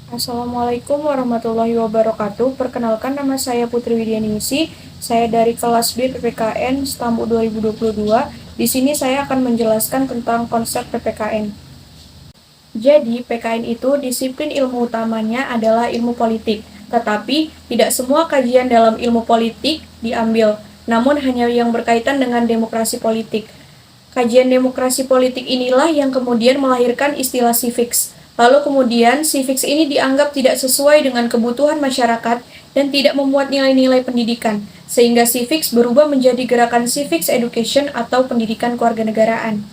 Assalamualaikum warahmatullahi wabarakatuh. Perkenalkan, nama saya Putri Widianingsih. Saya dari kelas B PPKN Stambu 2022. Di sini saya akan menjelaskan tentang konsep PPKN. Jadi, PKN itu disiplin ilmu utamanya adalah ilmu politik. Tetapi, tidak semua kajian dalam ilmu politik diambil, namun hanya yang berkaitan dengan demokrasi politik. Kajian demokrasi politik inilah yang kemudian melahirkan istilah civics. Lalu kemudian civics ini dianggap tidak sesuai dengan kebutuhan masyarakat dan tidak memuat nilai-nilai pendidikan, sehingga civics berubah menjadi gerakan civics education atau pendidikan kewarganegaraan.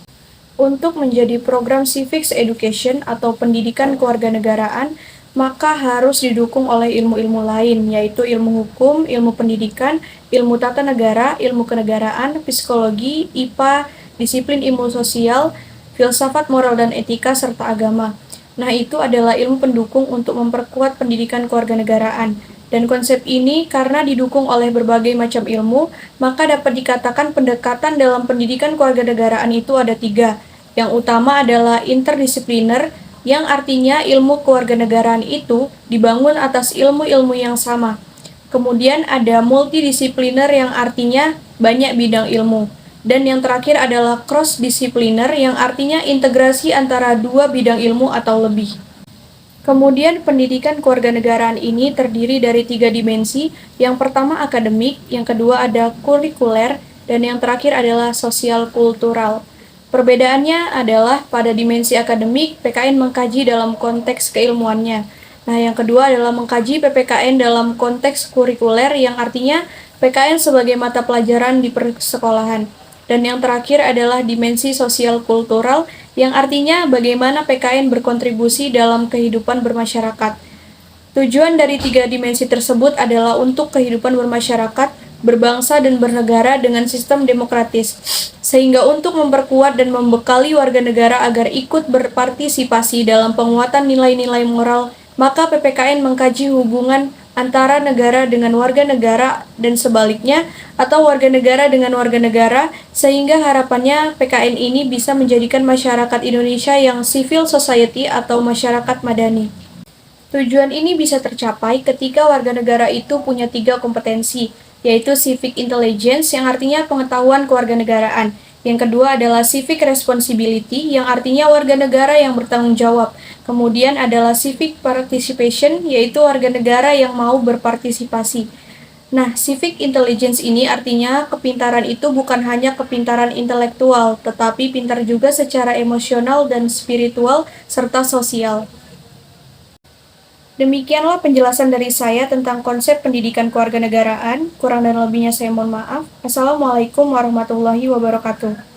Untuk menjadi program civics education atau pendidikan kewarganegaraan, maka harus didukung oleh ilmu-ilmu lain, yaitu ilmu hukum, ilmu pendidikan, ilmu tata negara, ilmu kenegaraan, psikologi, IPA, disiplin ilmu sosial, filsafat moral dan etika, serta agama. Nah, itu adalah ilmu pendukung untuk memperkuat pendidikan kewarganegaraan. Dan konsep ini karena didukung oleh berbagai macam ilmu, maka dapat dikatakan pendekatan dalam pendidikan kewarganegaraan itu ada tiga. Yang utama adalah interdisipliner, yang artinya ilmu kewarganegaraan itu dibangun atas ilmu-ilmu yang sama. Kemudian ada multidisipliner yang artinya banyak bidang ilmu. Dan yang terakhir adalah cross-disipliner yang artinya integrasi antara dua bidang ilmu atau lebih. Kemudian pendidikan kewarganegaraan ini terdiri dari tiga dimensi. Yang pertama akademik, yang kedua ada kurikuler, dan yang terakhir adalah sosial kultural. Perbedaannya adalah pada dimensi akademik, PKN mengkaji dalam konteks keilmuannya. Nah, yang kedua adalah mengkaji PPKN dalam konteks kurikuler, yang artinya PKN sebagai mata pelajaran di persekolahan. Dan yang terakhir adalah dimensi sosial kultural, yang artinya bagaimana PKN berkontribusi dalam kehidupan bermasyarakat. Tujuan dari tiga dimensi tersebut adalah untuk kehidupan bermasyarakat, berbangsa dan bernegara dengan sistem demokratis, sehingga untuk memperkuat dan membekali warga negara agar ikut berpartisipasi dalam penguatan nilai-nilai moral, maka PPKN mengkaji hubungan antara negara dengan warga negara dan sebaliknya, atau warga negara dengan warga negara, sehingga harapannya PKN ini bisa menjadikan masyarakat Indonesia yang civil society atau masyarakat madani. Tujuan ini bisa tercapai ketika warga negara itu punya tiga kompetensi, yaitu civic intelligence yang artinya pengetahuan kewarganegaraan. Yang kedua adalah civic responsibility yang artinya warga negara yang bertanggung jawab. Kemudian adalah civic participation yaitu warga negara yang mau berpartisipasi. Nah, civic intelligence ini artinya kepintaran itu bukan hanya kepintaran intelektual, tetapi pintar juga secara emosional dan spiritual serta sosial. Demikianlah penjelasan dari saya tentang konsep pendidikan kewarganegaraan. Kurang dan lebihnya saya mohon maaf. Assalamualaikum warahmatullahi wabarakatuh.